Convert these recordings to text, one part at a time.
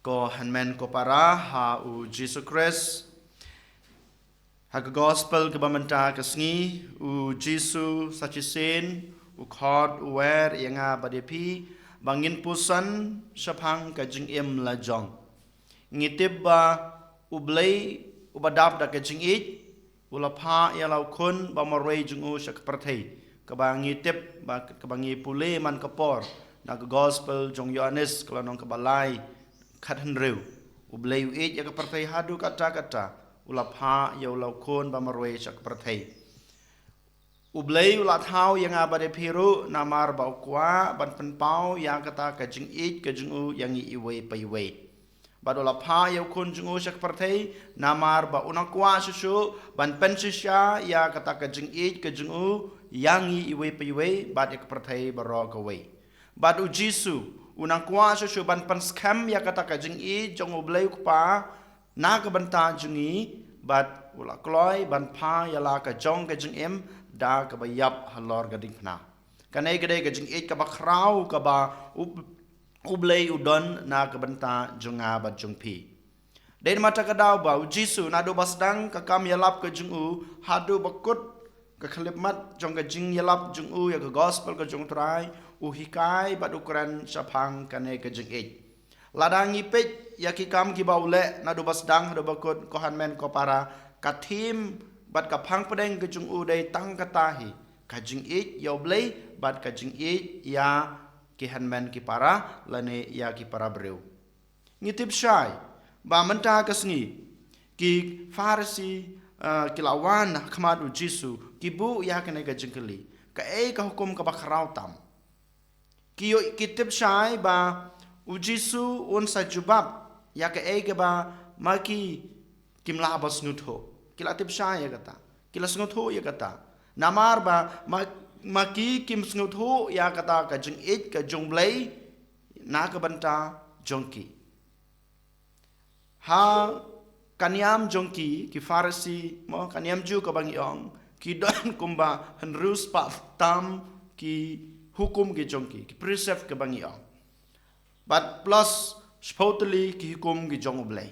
ko hanmen ko para ha u Jesus Christ ha ka gospel ke bamenta ke sngi u Jesus sachisin u khod u wer yanga badepi bangin pusan shapang ka jing em la jong ngitib ba u blai u badap da ke jing it u la pha ya lau kun ba marwei jing u shak prathei ka ba ngitib ba ka bangi pule man ka por na ka gospel jong Yohanes kalau nong ka balai khat han reu u blai u it ya ka prathei hadu kata ulapha ya ulaukon ba marwe sak prathei ublei ula thau yang abade phiru namar ba kwa ban pen pau yang kata ka jing it ka jing u yang i we pai we ba ulapha ya kun jing u sak prathei namar ba unakwa susu ban pen sisya ya kata ka jing it ka jing u yang i we pai we ba ek prathei ba ro ka we ba u jisu unakwa susu ban pen skam ya kata ka jing it jong ublei pa na ka banta jungi bat ula kloi ban pha yala ka jong ka jing em da ka ba yap halor ga ding na kanai gade ka jing et ka ba khrau ka ba ublei udon na ka banta junga ba jung pi den mata ka daw ba jisu na do basdang ka kam yalap ka jung u hadu bakut ka khlip mat jong ka jing yalap jung u ya ka gospel ka jong trai u hikai ba ukran sapang kanai ka jing et ladang ipet ya ki kam ki baule na do basdang do bakut ko hanmen ko para katim bat ka phang pedeng ke jung u dei tang katahi ka jing it yo blei bat ka jing it ya ki hanmen ki para lane ya ki para breu ngitip shai ba menta ka sngi ki farisi ki lawan khmadu jisu ki bu ya ka ne ka jingkeli ka e ka hukum ka bakhrau tam ki yo kitip shai ba ujisu un sajubab ya ke ege ba maki kimla bas nutho kila tip sha ya kata kila snutho ya kata namar ba maki kim snutho ya kata ka jing it ka jongblei na ka banta jongki ha kanyam jongki ki farisi mo kanyam ju ka bang yong ki don kumba hanrus pa tam ki hukum ki jongki ki precept ka bang yong but plus supposedly ki hukum ki jong blai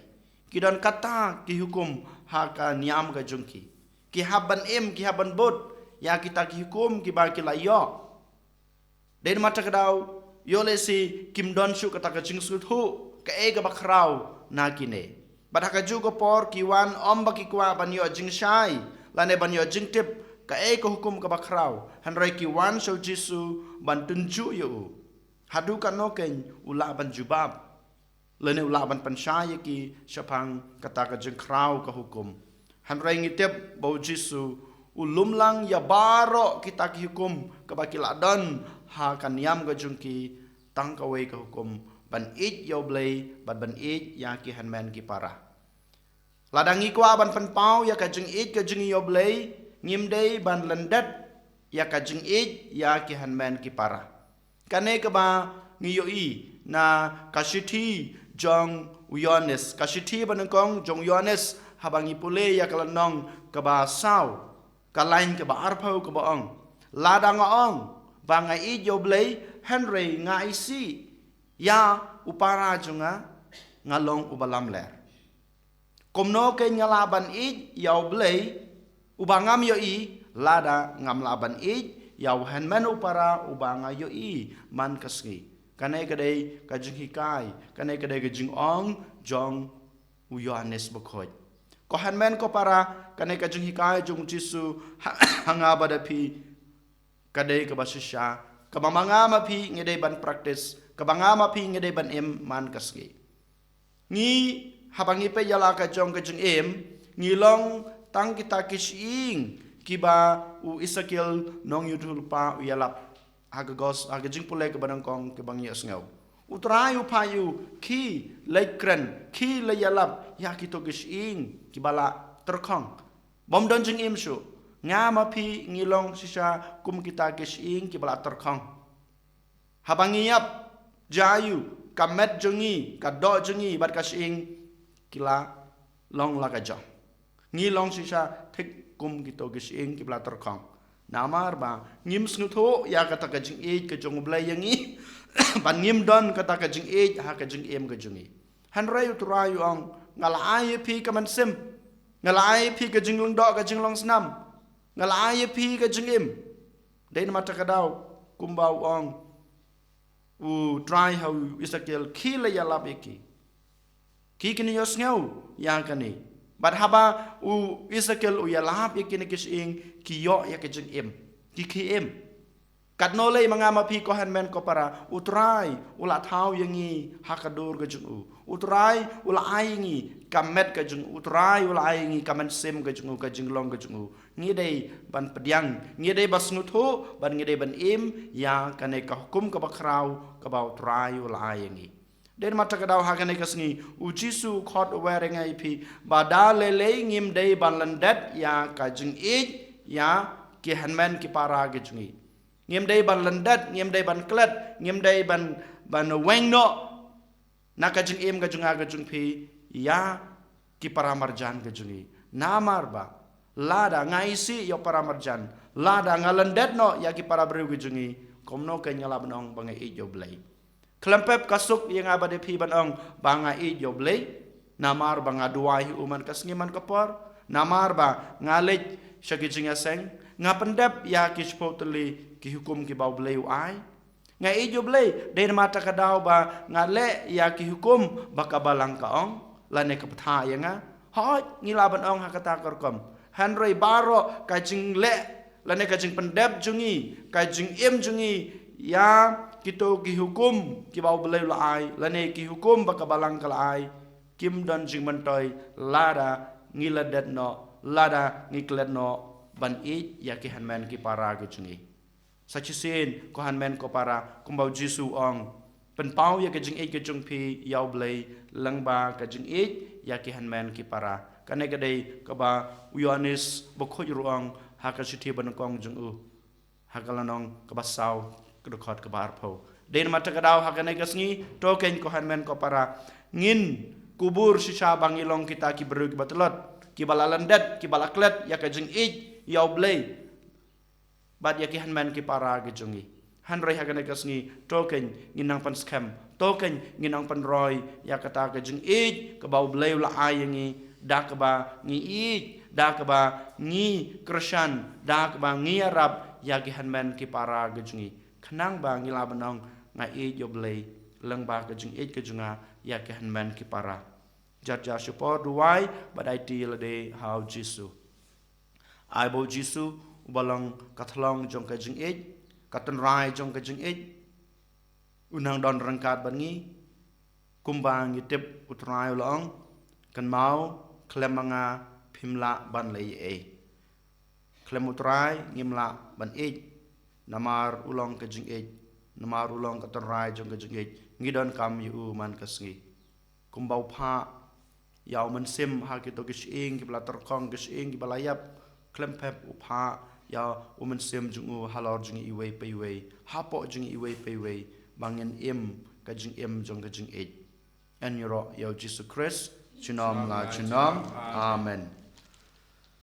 ki dan kata ki hukum ha ka niam ka jongki ki haban em ki haban bot ya kita ki hukum ki ba ki la yo den mata ka daw yo le si kim don shu kata ka jing su thu ka e ka bakrau na ki ne ba ka ju ko por ki wan om ba ki kwa ban yo jing shai la ne ban yo jing tip ka e ka hukum ka bakrau han rai ki wan so jisu ban tunju yo hadu kan no ken ula ban jubab lene ula ban panshaya ki shapang kata ka jeng krau ka hukum han rai ngitep bau jisu ulum lang ya baro kita ki hukum ka baki ladan ha kan yam ka jungki tang ka we ka hukum ban it yo blei ban it ya ki hanman ki para ladangi kwa ban pan pau ya ka jeng it ka jeng yo blei ngim dei ban lendat ya ka jeng it ya ki hanman ki para kane ka ba ngiyoi na kashiti jong Yohanes kashiti banengkong jong Yohanes habangi pule ya kalanong ka ba saw kalain ka ba arpau ka ba ong ladang ong banga i yo blei henry nga isi ya upara jonga ngalong ubalam ler komno ke ngalaban i yaw blei ubangam yo i lada ngam laban i yaw hanman upara ubanga yo i man kasngi kanai kadai kajing hikai kanai kadai kajing ong jong u Yohanes bokoi ko hanman ko para kanai kajing hikai jong jisu hanga badapi kadai ka basisya ka mamanga mapi ngedai ban practice ka banga mapi ngedai ban em man kasngi ngi habangi pe yala ka jong kajing em ngilong tang kita kishing kiba u Ezekiel nong yudhul pa u yalap haga gos haga jing pulai ke badang kong ke bang yes ngau utrayu payu ki lekren ki le yalap ya kito gishing kibala terkong bom don jing im shu ngama pi ngilong sisa kum kita gishing kibala terkong habangi yap jayu kamet jongi kado jongi bad kashing kila long laga jong ngilong sisa thik kum kito gishing kibla terkong namar ba ngim snutho ya kata ka jing e ka jong blai yangi ban ngim don kata ka jing e ha ka jing em ka jungi Hanrai utrai ong ngalai pi ka man sim ngalai pi ka jinglong do ka jinglong snam ngalai pi ka jingim dei mata kadau kumbau ong u try how Ezekiel kila ya labeki ki kini yos ngau yang kani but haba u Ezekiel u ya lab yakini kising ki yo ya ka jingim ki kim kat nole mangama pi ko hanmen ko para utrai ula thau yangi hakadur ka jung utrai ula aingi kamet ka jung utrai ula aingi kamen sim ka jung ka jinglong ka jung ngi dei ban pediang ngi dei bas nguthu ban ngi dei ban im ya kane ka hukum ka bakrau ka ba utrai ula aingi den mata ka daw hakane ka sngi u jisu khot wearing ai pi badale le ngim dei ban landet ya ka jung ya ki hanmen ki para ka jungi ngem dei ban landat ngem dei ban klet ngem dei ban weng no naka jing im ga junga ga jung phi ya ki paramarjan ga jungi namar ba lada ngaisi yo paramarjan lada ngalandat no ya ki para bru ga jungi komno ke nyala banong bangai i jo blai klempep kasuk yang abade phi banong banga i jo blai namar banga duai uman kasngiman kapor namar ba ngalit syaki jinga seng ngapendap ya ki spoteli ki hukum ki bau bleu ai ngai ijo blei den mata kadau ba ngale ya ki hukum bakabalang kaong lane kaptha yanga hot ngilaban ong hakata korkom hanrei baro ka jing le lane ka jing pendap jungi ka jing im jungi ya kito ki hukum ki bau bleu ai lane ki hukum bakabalang kalai kim don jing mentoi lada ngiladat no lada ngiklet no ban i ya ki hanmen ki para ki jungi sachisin ko hanmen ko para kumbau jisu ong penpau ya ke jing e ke jung pi yau blai langba ke jing e ya ki hanmen ki para kane ke dei ka ba Yohanes bokho ruang ha ka sithi ban kong jung u ha kalanong ka ba sau ke khot ka bar pho den mata ka daw ha kane ke sngi to ken ko hanmen ko para ngin kubur sisa bangilong kita ki beru ki batelot ki balalandat ki balaklet ya ke jing e yau blai bad ya ki hanman ki para ki jungi hanrei hagane kasngi token nginang pan scam token nginang pan roy ya kata ka jing e ka bau bleu la ayangi da ka ba ngi e da ka ba ngi krishan da ka ba ngi arab ya ki hanman ki para ki jungi khnang ba ngi la banong nga e jo blei lang ba ka jing e ka junga ya ki hanman ki para jaja support duai badai ti la de how jisu ai bo jisu balang kathlong jong ka jing e katan rai jong ka jing e unang don rangkat bangi kumbang yitip utrai long kan mau klemanga phimla ban lei e klem utrai ngimla ban e namar ulong ka jing e namar ulong katan rai jong ka jing e ngidon kam yu man kasngi kumbau pha yaw man sim ha ki to kising ki bla terkong kising ki balayap klempep upha ya woman sim jungu halor jungi iwei pe iwei hapo jungi iwei pe iwei bangin im ka jing im jong ka jing e en yoro yo Jesus Christ chinom nga chinom amen